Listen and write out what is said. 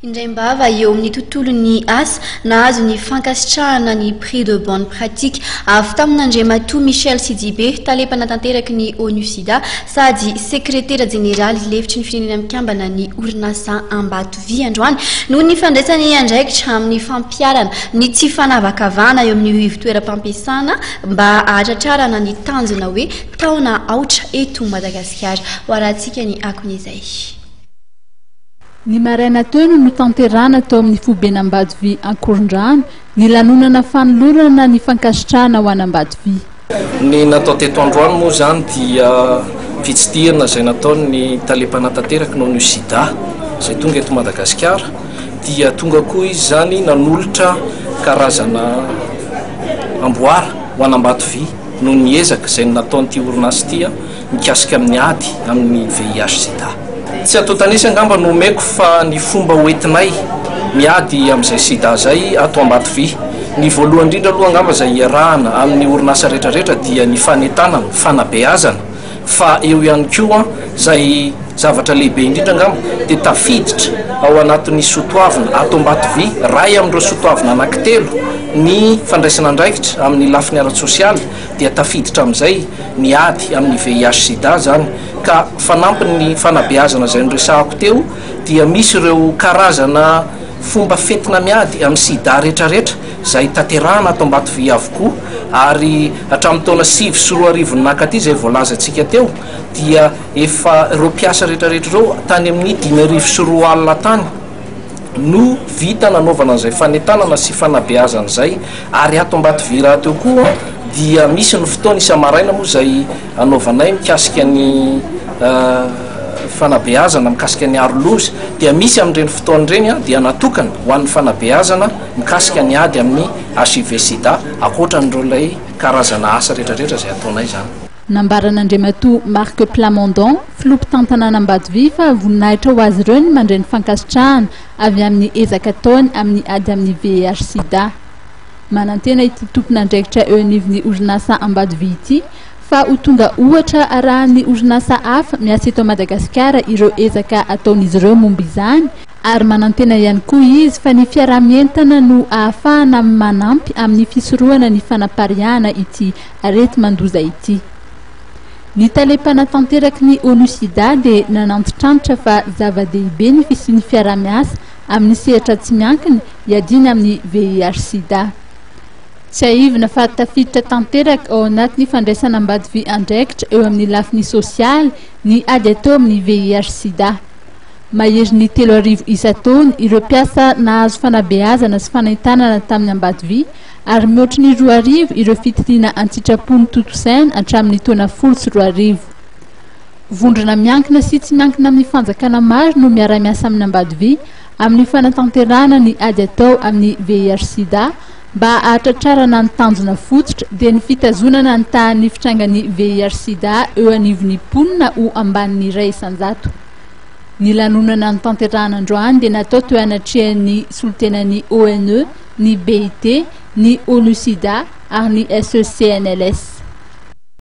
Indrembava eo amin'ny tontolon'ny asa nahazo ny fankasitrahana ny Prix de bonne pratique avy tamin'ny Atoa Michel Sidibé Mpanantanteraky ny ONUSIDA sady Sekretera jeneraly lefitry ny Firenena Mikambana ny orinasa Ambatovy androany noho ny fandraisany andraikitra amin'ny fampiarana ny tsy fanavakavana eo amin'ny ivitoeram-pampiasana mba ahatratrarana ny tanjona hoe taona aotra eto Madagasikara hoarantsika ny akon'izay. Ny maraina teo no Notolorana tao amin'ny foibeny Ambatovy ankorondrano ny lanonana fanolorana ny fankasitrahana ho an'ny Ambatovy. Ny natao teto androany moa zany dia fitsidihana izay nataon'ny Mpanantanteraky ny ONUSIDA izay tonga eto Madagasikara dia tonga koa izy zany nanolotra karazana amboara ho an'ny Ambatovy noho ny ezaka izay nataon'ity orinasa ity mikasika amin'ny ady amin'ny VIH/SIDA. Tsy atao tanisa angamba no meko fa ny fomba hoentinay miady amin'izay sida zay ato Ambatovy. Ny voalohany indrindra aloha angamba izay iarahana amin'ny orinasa rehetrarehetra dia ny fanentanana, fanabeazana, fa eo ihany koa zay zavatra lehibe indrindra angamba dia tafiditra ao anatin'ny sotoavina ato Ambatovy ray amin'ireo sotoavina anankitelo ny fandraisana andraikitra amin'ny lafiny ara-tsosialy dia tafiditra amin'izay ny ady amin'ny VIH/SIDA zany. Ka fanampy ny fanabeazana izay niresahako teo dia misy ireo karazana fomba fetina miady amin'ny sida rehetrarehetra izay tanterahana ato Ambatovy avokoa ary hatramin'ny taona 2024 nakaty izay voalazantsika teo dia efa ireo mpiasa rehetrarehetra ireo tany amin'ny 5,2 alina tany no vita nanaovana an'izay fanentanana sy fanabeazana izay. Ary ato Ambatovy raha teo koa dia misy ny fotoana isa-maraina moa izay anaovanay mikasika ny fanabeazana mikasika ny arolozy dia misy amin'ireny fotoana ireny dia natokana ho an'ny fanabeazana mikasika ny ady amin'ny HIV/SIDA akoatran'ireo ilay karazana asa rehetrarehetra izay ataonay zany. Nambaran'Andriamatoa Marc Plamondon filompon-tantanàna Ambatovy fa voninahitra ho azy ireo ny mandray ny fankasitrahana avy amin'ny ezaka ataony amin'ny ady amin'ny VIH/SIDA. Manantena ity tompon'andraikitra eo anivon'ny orinasa Ambatovy ity fa ho tonga ohatra arahan'ny orinasa hafa miasa eto Madagasikara ireo ezaka ataon'izy ireo momba izany ary manantena ihany koa izy fa ny fiaramientana no ahafahana manampy amin'ny fisorohana ny fanapariahana ity arety mandoza ity. Ny Mpanantanteraky ny ONUSIDA dia nanantitrantitra fa zava-dehibe ny fisian'ny fiaramiasa amin'ny sehatra tsy miankina hiadiana amin'ny VIH/SIDA. Tsy aivina fa tafiditra tanteraky ao anatin'ny fandraisana Ambatovy andraikitra eo amin'ny lafiny sosialy ny ady atao amin'ny VIH/SIDA. Mahery ny 3,000 isa-taona ireo mpiasa nahazo fanabeazana sy fanentanana tamin'ny Ambatovy ary mihoatra ny 2,000 ireo fitiliana an-tsitrapony totosaina hatramin'ny taona 12. Vondrona miankina sy tsy miankina amin'ny fanjakana maro no miara-miasa amin'ny Ambatovy amin'ny fanantanterahana ny ady atao amin'ny VIH/SIDA mba ahatratrarana ny tanjona fototra dia ny fitazonana ny tahan'ny fitrangan'ny VIH/SIDA eo anivon'ny mponina ho ambanin'ny iray isan-jato. Ny lanonana ny tanterahana androany dia natao teo anatrehan'ny solotenan'ny ONU, ny BIT, ny ONUSIDA ary ny SECNLS.